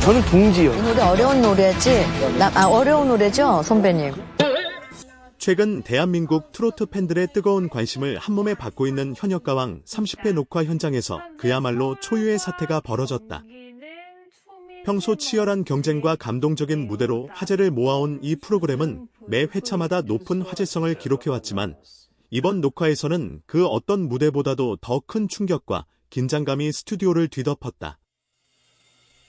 저는 동지요. 이 노래 어려운 노래지? 어려운 노래죠, 선배님? 최근 대한민국 트로트 팬들의 뜨거운 관심을 한몸에 받고 있는 현역가왕 30회 녹화 현장에서 그야말로 초유의 사태가 벌어졌다. 평소 치열한 경쟁과 감동적인 무대로 화제를 모아온 이 프로그램은 매 회차마다 높은 화제성을 기록해왔지만 이번 녹화에서는 그 어떤 무대보다도 더 큰 충격과 긴장감이 스튜디오를 뒤덮었다.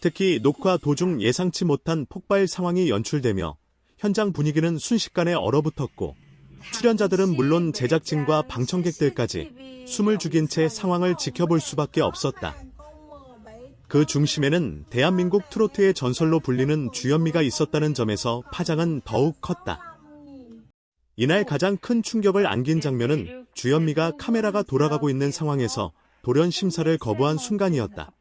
특히 녹화 도중 예상치 못한 폭발 상황이 연출되며 현장 분위기는 순식간에 얼어붙었고 출연자들은 물론 제작진과 방청객들까지 숨을 죽인 채 상황을 지켜볼 수밖에 없었다. 그 중심에는 대한민국 트로트의 전설로 불리는 주현미가 있었다는 점에서 파장은 더욱 컸다. 이날 가장 큰 충격을 안긴 장면은 주현미가 카메라가 돌아가고 있는 상황에서 돌연 심사를 거부한 순간이었다.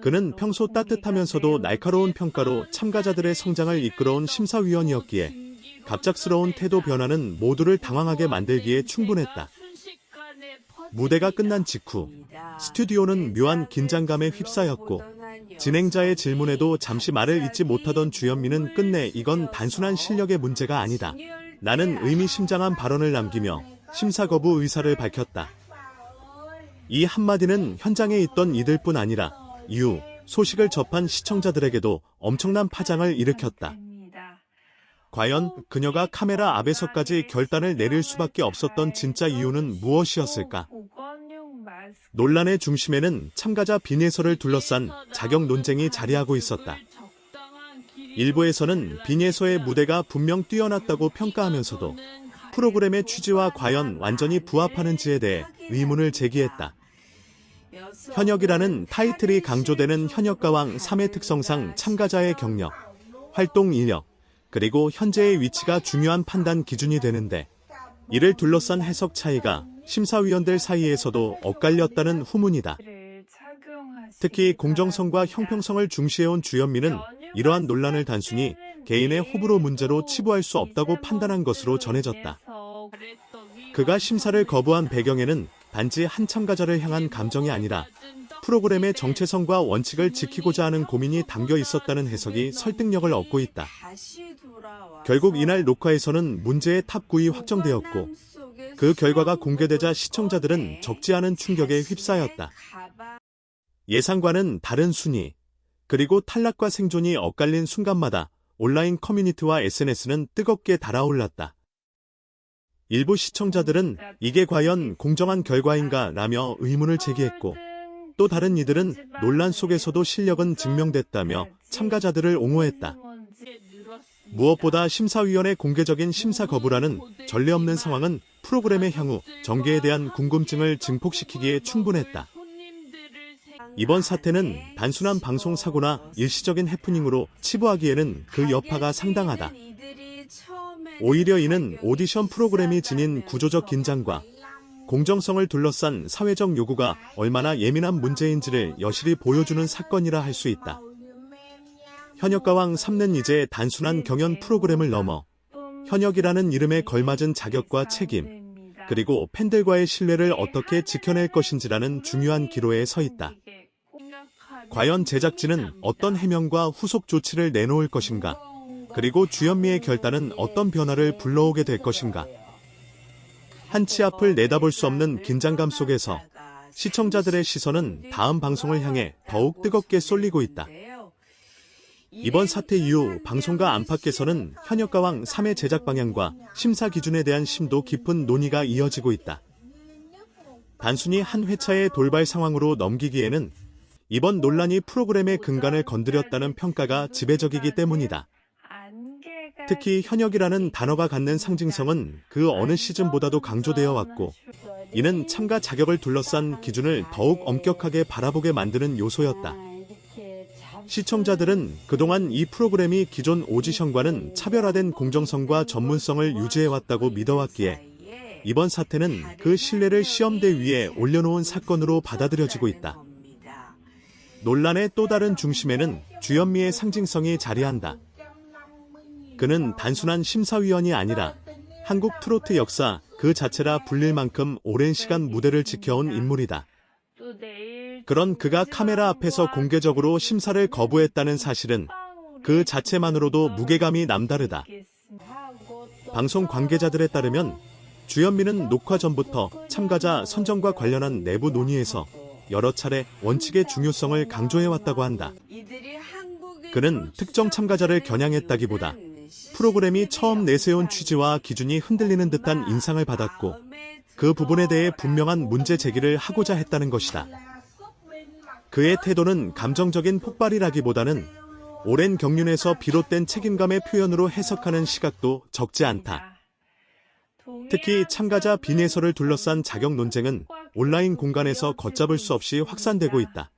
그는 평소 따뜻하면서도 날카로운 평가로 참가자들의 성장을 이끌어온 심사위원이었기에 갑작스러운 태도 변화는 모두를 당황하게 만들기에 충분했다. 무대가 끝난 직후 스튜디오는 묘한 긴장감에 휩싸였고 진행자의 질문에도 잠시 말을 잇지 못하던 주현미는 끝내 이건 단순한 실력의 문제가 아니다. 나는 의미심장한 발언을 남기며 심사 거부 의사를 밝혔다. 이 한마디는 현장에 있던 이들뿐 아니라 이후 소식을 접한 시청자들에게도 엄청난 파장을 일으켰다. 과연 그녀가 카메라 앞에서까지 결단을 내릴 수밖에 없었던 진짜 이유는 무엇이었을까? 논란의 중심에는 참가자 빈예설을 둘러싼 자격 논쟁이 자리하고 있었다. 일부에서는 빈예서의 무대가 분명 뛰어났다고 평가하면서도 프로그램의 취지와 과연 완전히 부합하는지에 대해 의문을 제기했다. 현역이라는 타이틀이 강조되는 현역가왕 3회 특성상 참가자의 경력, 활동 이력, 그리고 현재의 위치가 중요한 판단 기준이 되는데 이를 둘러싼 해석 차이가 심사위원들 사이에서도 엇갈렸다는 후문이다. 특히 공정성과 형평성을 중시해온 주현미는 이러한 논란을 단순히 개인의 호불호 문제로 치부할 수 없다고 판단한 것으로 전해졌다. 그가 심사를 거부한 배경에는 단지 한 참가자를 향한 감정이 아니라 프로그램의 정체성과 원칙을 지키고자 하는 고민이 담겨 있었다는 해석이 설득력을 얻고 있다. 결국 이날 녹화에서는 문제의 탑 9위 확정되었고 그 결과가 공개되자 시청자들은 적지 않은 충격에 휩싸였다. 예상과는 다른 순위, 그리고 탈락과 생존이 엇갈린 순간마다 온라인 커뮤니티와 SNS는 뜨겁게 달아올랐다. 일부 시청자들은 이게 과연 공정한 결과인가 라며 의문을 제기했고 또 다른 이들은 논란 속에서도 실력은 증명됐다며 참가자들을 옹호했다. 무엇보다 심사위원의 공개적인 심사 거부라는 전례 없는 상황은 프로그램의 향후 전개에 대한 궁금증을 증폭시키기에 충분했다. 이번 사태는 단순한 방송 사고나 일시적인 해프닝으로 치부하기에는 그 여파가 상당하다. 오히려 이는 오디션 프로그램이 지닌 구조적 긴장과 공정성을 둘러싼 사회적 요구가 얼마나 예민한 문제인지를 여실히 보여주는 사건이라 할 수 있다. 현역가왕 3는 이제 단순한 경연 프로그램을 넘어 현역이라는 이름에 걸맞은 자격과 책임, 그리고 팬들과의 신뢰를 어떻게 지켜낼 것인지라는 중요한 기로에 서 있다. 과연 제작진은 어떤 해명과 후속 조치를 내놓을 것인가? 그리고 주현미의 결단은 어떤 변화를 불러오게 될 것인가? 한치 앞을 내다볼 수 없는 긴장감 속에서 시청자들의 시선은 다음 방송을 향해 더욱 뜨겁게 쏠리고 있다. 이번 사태 이후 방송가 안팎에서는 현역가왕 3회 제작 방향과 심사 기준에 대한 심도 깊은 논의가 이어지고 있다. 단순히 한 회차의 돌발 상황으로 넘기기에는 이번 논란이 프로그램의 근간을 건드렸다는 평가가 지배적이기 때문이다. 특히 현역이라는 단어가 갖는 상징성은 그 어느 시즌보다도 강조되어 왔고 이는 참가 자격을 둘러싼 기준을 더욱 엄격하게 바라보게 만드는 요소였다. 시청자들은 그동안 이 프로그램이 기존 오디션과는 차별화된 공정성과 전문성을 유지해왔다고 믿어왔기에 이번 사태는 그 신뢰를 시험대 위에 올려놓은 사건으로 받아들여지고 있다. 논란의 또 다른 중심에는 주현미의 상징성이 자리한다. 그는 단순한 심사위원이 아니라 한국 트로트 역사 그 자체라 불릴 만큼 오랜 시간 무대를 지켜온 인물이다. 그런 그가 카메라 앞에서 공개적으로 심사를 거부했다는 사실은 그 자체만으로도 무게감이 남다르다. 방송 관계자들에 따르면 주현미는 녹화 전부터 참가자 선정과 관련한 내부 논의에서 여러 차례 원칙의 중요성을 강조해왔다고 한다. 그는 특정 참가자를 겨냥했다기보다 프로그램이 처음 내세운 취지와 기준이 흔들리는 듯한 인상을 받았고 그 부분에 대해 분명한 문제 제기를 하고자 했다는 것이다. 그의 태도는 감정적인 폭발이라기보다는 오랜 경륜에서 비롯된 책임감의 표현으로 해석하는 시각도 적지 않다. 특히 참가자 비내설을 둘러싼 자격 논쟁은 온라인 공간에서 걷잡을 수 없이 확산되고 있다.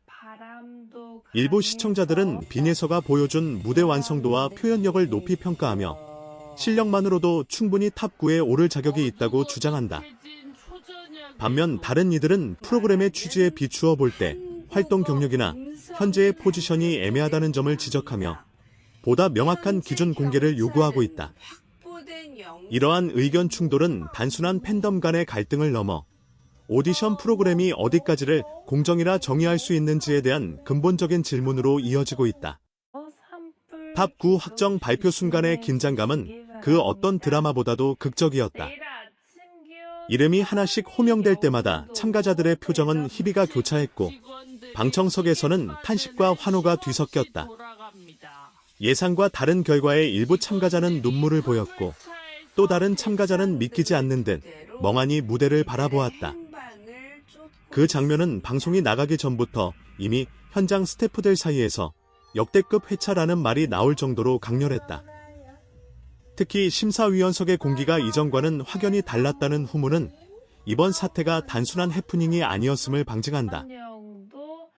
일부 시청자들은 비내서가 보여준 무대 완성도와 표현력을 높이 평가하며 실력만으로도 충분히 탑 9에 오를 자격이 있다고 주장한다. 반면 다른 이들은 프로그램의 취지에 비추어 볼 때 활동 경력이나 현재의 포지션이 애매하다는 점을 지적하며 보다 명확한 기준 공개를 요구하고 있다. 이러한 의견 충돌은 단순한 팬덤 간의 갈등을 넘어 오디션 프로그램이 어디까지를 공정이라 정의할 수 있는지에 대한 근본적인 질문으로 이어지고 있다. 탑 9 확정 발표 순간의 긴장감은 그 어떤 드라마보다도 극적이었다. 이름이 하나씩 호명될 때마다 참가자들의 표정은 희비가 교차했고 방청석에서는 탄식과 환호가 뒤섞였다. 예상과 다른 결과에 일부 참가자는 눈물을 보였고 또 다른 참가자는 믿기지 않는 듯 멍하니 무대를 바라보았다. 그 장면은 방송이 나가기 전부터 이미 현장 스태프들 사이에서 역대급 회차라는 말이 나올 정도로 강렬했다. 특히 심사위원석의 공기가 이전과는 확연히 달랐다는 후문은 이번 사태가 단순한 해프닝이 아니었음을 방증한다.